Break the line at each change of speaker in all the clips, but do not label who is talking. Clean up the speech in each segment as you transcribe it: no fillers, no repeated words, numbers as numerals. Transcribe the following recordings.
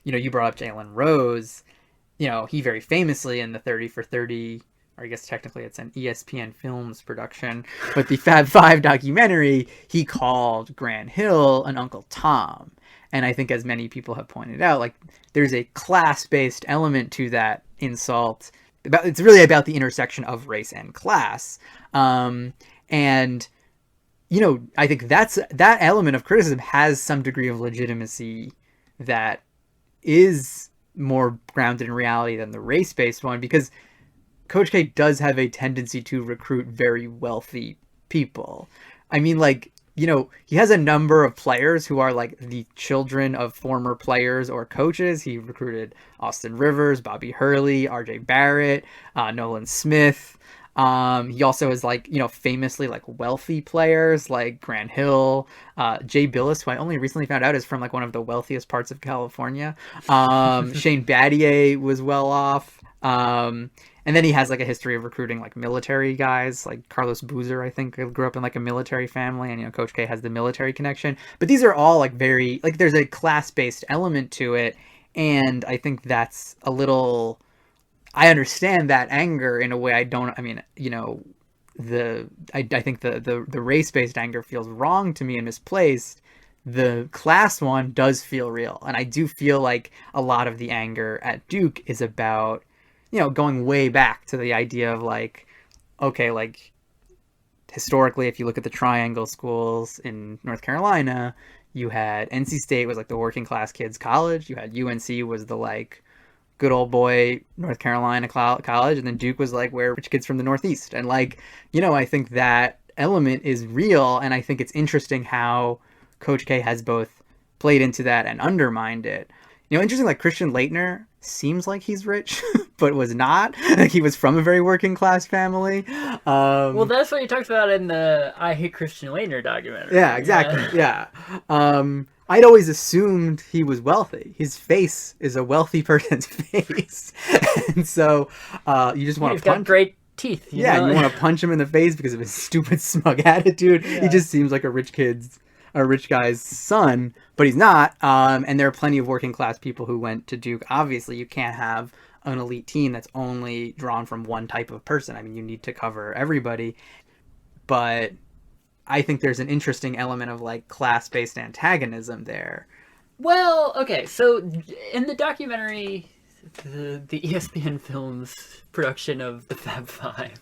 you brought up Jalen Rose. He very famously in the 30 for 30, or I guess technically it's an ESPN Films production, but the Fab Five documentary, he called Grant Hill an Uncle Tom. And I think, as many people have pointed out, like, there's a class-based element to that insult. It's really about the intersection of race and class. And I think that element of criticism has some degree of legitimacy that is more grounded in reality than the race-based one, because Coach K does have a tendency to recruit very wealthy people. I mean, like, he has a number of players who are like the children of former players or coaches. He recruited Austin Rivers, Bobby Hurley, RJ Barrett, Nolan Smith. He also is like, famously like wealthy players like Grant Hill, Jay Billis, who I only recently found out is from like one of the wealthiest parts of California. Shane Battier was well off. And then he has like a history of recruiting like military guys, like Carlos Boozer, I think, grew up in like a military family, and Coach K has the military connection. But these are all like very, like, there's a class-based element to it, and I think that's a little, I understand that anger in a way I don't. I mean, I think the race-based anger feels wrong to me and misplaced. The class one does feel real, and I do feel like a lot of the anger at Duke is about, going way back to the idea of like, okay, like, historically, if you look at the triangle schools in North Carolina, you had NC State was like the working class kids college. You had UNC was the like good old boy North Carolina college, and then Duke was like where rich kids from the Northeast. And like, I think that element is real, and I think it's interesting how Coach K has both played into that and undermined it. Interesting, like Christian Laettner seems like he's rich, but was not. Like, he was from a very working class family.
Well, that's what he talks about in the I Hate Christian Laettner documentary.
Yeah, exactly. Yeah. I'd always assumed he was wealthy. His face is a wealthy person's face. And so you just want to punch.
He's got great teeth.
You want to punch him in the face because of his stupid smug attitude. Yeah. He just seems like a rich guy's son, but he's not. And there are plenty of working class people who went to Duke. Obviously, you can't have an elite team that's only drawn from one type of person. I mean, you need to cover everybody. But I think there's an interesting element of like class-based antagonism there.
Well, okay, so in the documentary, the ESPN Films production of the Fab Five,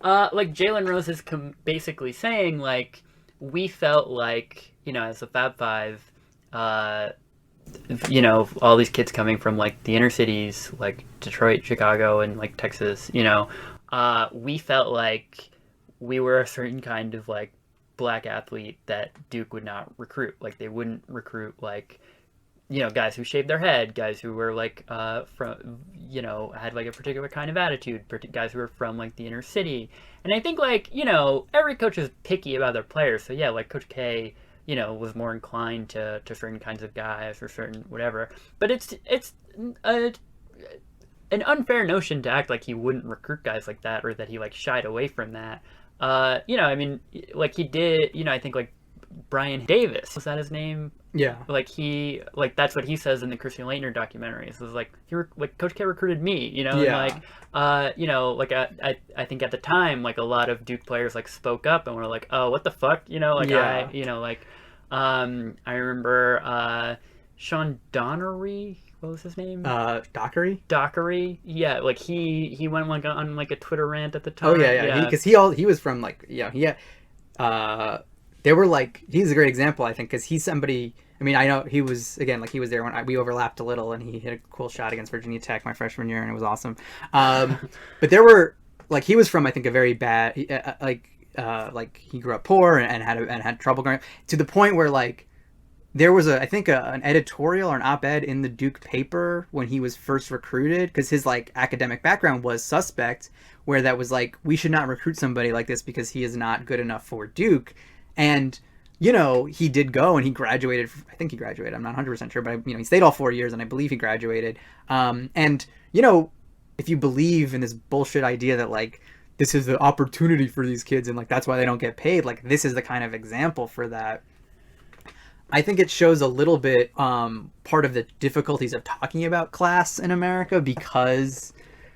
like Jalen Rose is basically saying like, we felt like, as the Fab Five, all these kids coming from like the inner cities, like Detroit, Chicago, and like Texas, we felt like we were a certain kind of like black athlete that Duke would not recruit. Like, they wouldn't recruit like, guys who shaved their head, guys who were like from, had like a particular kind of attitude, guys who were from like the inner city. And I think like, every coach is picky about their players. So yeah, like Coach K, was more inclined to certain kinds of guys or certain whatever. But it's an unfair notion to act like he wouldn't recruit guys like that, or that he like shied away from that. I mean, like he did, I think like Brian Davis, was that his name?
Yeah.
Like that's what he says in the Christian Laettner documentary. So it's like, Coach K recruited me,
Yeah.
And like, I think at the time, like a lot of Duke players like spoke up and were like, oh, what the fuck?
Yeah.
I remember, Sean Donnery, what was his name? Dockery. Yeah. Like he went like on like a Twitter rant at the time.
Oh yeah. Because he was from like, they were like, he's a great example, I think, because he's somebody, I mean, I know he was, again, like he was there when we overlapped a little, and he hit a cool shot against Virginia Tech my freshman year, and it was awesome. But there were, like, he was from, I think, a very bad, like he grew up poor and had trouble growing up, to the point where, like, there was an editorial or an op-ed in the Duke paper when he was first recruited, because his like academic background was suspect, where that was like, we should not recruit somebody like this because he is not good enough for Duke. And, he did go and he graduated. I think he graduated. I'm not 100% sure, but, he stayed all 4 years, and I believe he graduated. And, if you believe in this bullshit idea that, like, this is the opportunity for these kids and, like, that's why they don't get paid, like, this is the kind of example for that. I think it shows a little bit part of the difficulties of talking about class in America, because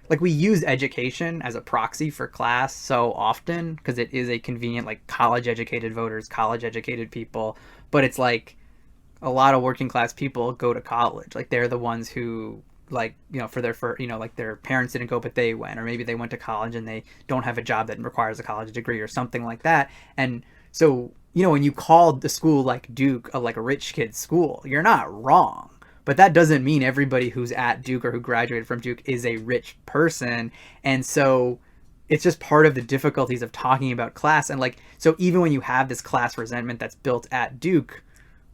like we use education as a proxy for class so often because it is a convenient, like, college educated voters, college educated people. But it's like a lot of working class people go to college. Like they're the ones who, like, for their like their parents didn't go but they went, or maybe they went to college and they don't have a job that requires a college degree or something like that. And so, when you called the school like Duke like a rich kid's school, you're not wrong. But that doesn't mean everybody who's at Duke or who graduated from Duke is a rich person. And so it's just part of the difficulties of talking about class. And like, so even when you have this class resentment that's built at Duke,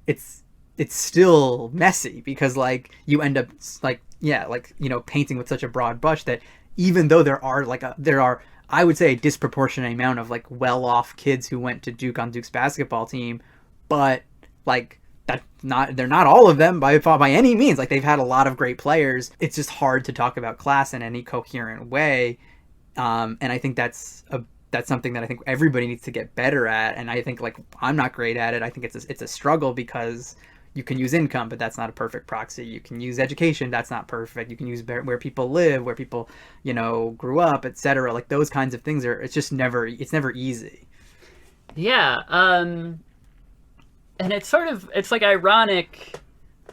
it's still messy, because like you end up like, yeah, like, painting with such a broad brush that even though there are, I would say, a disproportionate amount of like well-off kids who went to Duke on Duke's basketball team, but like they're not all of them by any means. Like they've had a lot of great players. It's just hard to talk about class in any coherent way. And I think that's something that I think everybody needs to get better at. And I think, like, I'm not great at it. I think it's a struggle, because you can use income, but that's not a perfect proxy. You can use education, that's not perfect. You can use where people live, where people, grew up, etc. Like those kinds of things it's never easy.
Yeah, and it's like ironic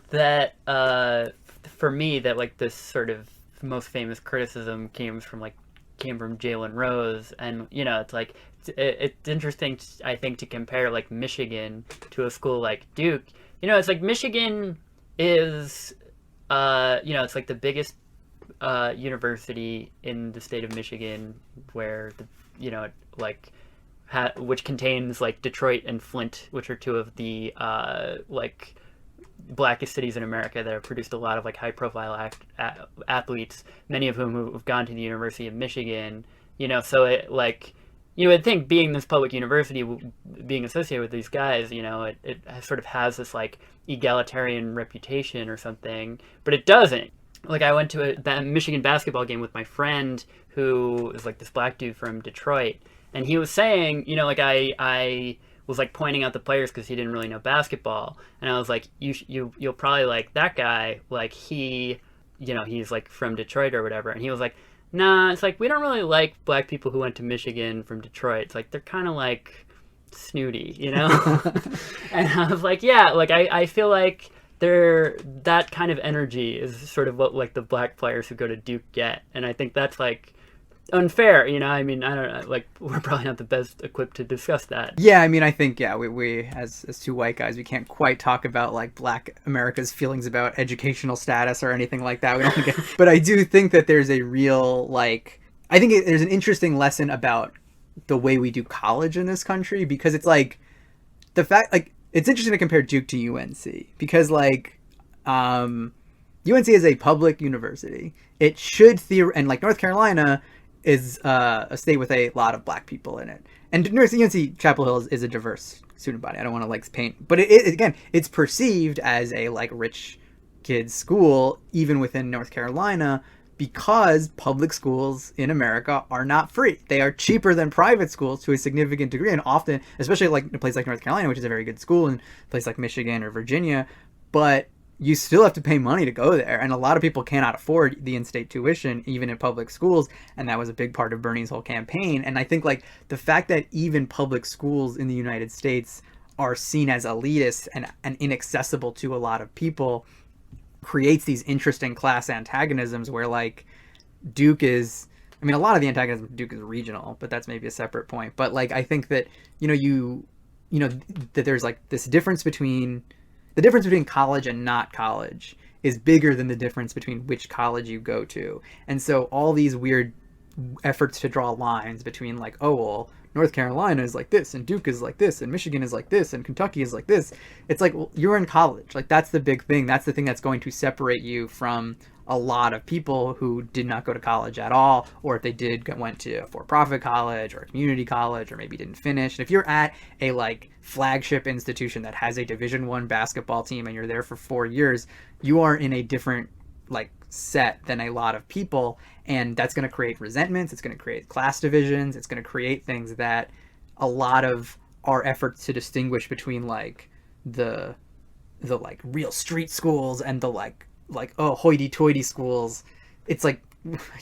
that for me that like this sort of most famous criticism came from Jalen Rose, and it's like it's interesting, I think, to compare like Michigan to a school like Duke. It's like Michigan is it's like the biggest university in the state of Michigan, where which contains like Detroit and Flint, which are two of the like blackest cities in America that have produced a lot of like high profile athletes, many of whom have gone to the University of Michigan. So it like, you would think, being this public university, being associated with these guys, it sort of has this like egalitarian reputation or something, but it doesn't. Like I went to a Michigan basketball game with my friend who is like this black dude from Detroit, and he was saying, like I was like pointing out the players because he didn't really know basketball, and I was like, you'll probably like that guy, like he, he's like from Detroit or whatever, and he was like, nah, it's like we don't really like black people who went to Michigan from Detroit. It's like they're kind of like snooty, And I was like, yeah, like I feel like that kind of energy is sort of what like the black players who go to Duke get, and I think that's like unfair. I mean, I don't know, like we're probably not the best equipped to discuss that.
Yeah, I mean, I think, yeah, we as two white guys, we can't quite talk about like black America's feelings about educational status or anything like that. We don't get, but I do think that there's a real, like, I think there's an interesting lesson about the way we do college in this country, because it's like the fact, like, it's interesting to compare Duke to UNC, because like UNC is a public university. It should and like North Carolina is a state with a lot of black people in it, and UNC Chapel Hill is a diverse student body. I don't want to like paint, but again, it's perceived as a like rich kids school even within North Carolina, because public schools in America are not free. They are cheaper than private schools to a significant degree, and often, especially like a place like North Carolina, which is a very good school, and a place like Michigan or Virginia, but you still have to pay money to go there, and a lot of people cannot afford the in-state tuition even in public schools, and that was a big part of Bernie's whole campaign. And I think like the fact that even public schools in the United States are seen as elitist and inaccessible to a lot of people creates these interesting class antagonisms, where like Duke is, I mean, a lot of the antagonism of Duke is regional, but that's maybe a separate point. But like I think that that there's like this difference between college and not college is bigger than the difference between which college you go to. And so all these weird efforts to draw lines between like, oh, well, North Carolina is like this, and Duke is like this, and Michigan is like this, and Kentucky is like this. It's like, well, you're in college. Like that's the big thing. That's the thing that's going to separate you from a lot of people who did not go to college at all, or if they did, went to a for-profit college or a community college, or maybe didn't finish. And if you're at a like flagship institution that has a Division I basketball team and you're there for 4 years, you are in a different like set than a lot of people, and that's going to create resentments. It's going to create class divisions. It's going to create things that a lot of our efforts to distinguish between like the the like real street schools and the like oh hoity-toity schools. It's like,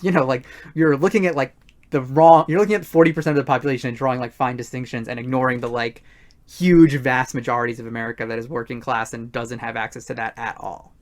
you know, like you're looking at like you're looking at 40% of the population and drawing like fine distinctions and ignoring the like huge vast majorities of America that is working class and doesn't have access to that at all.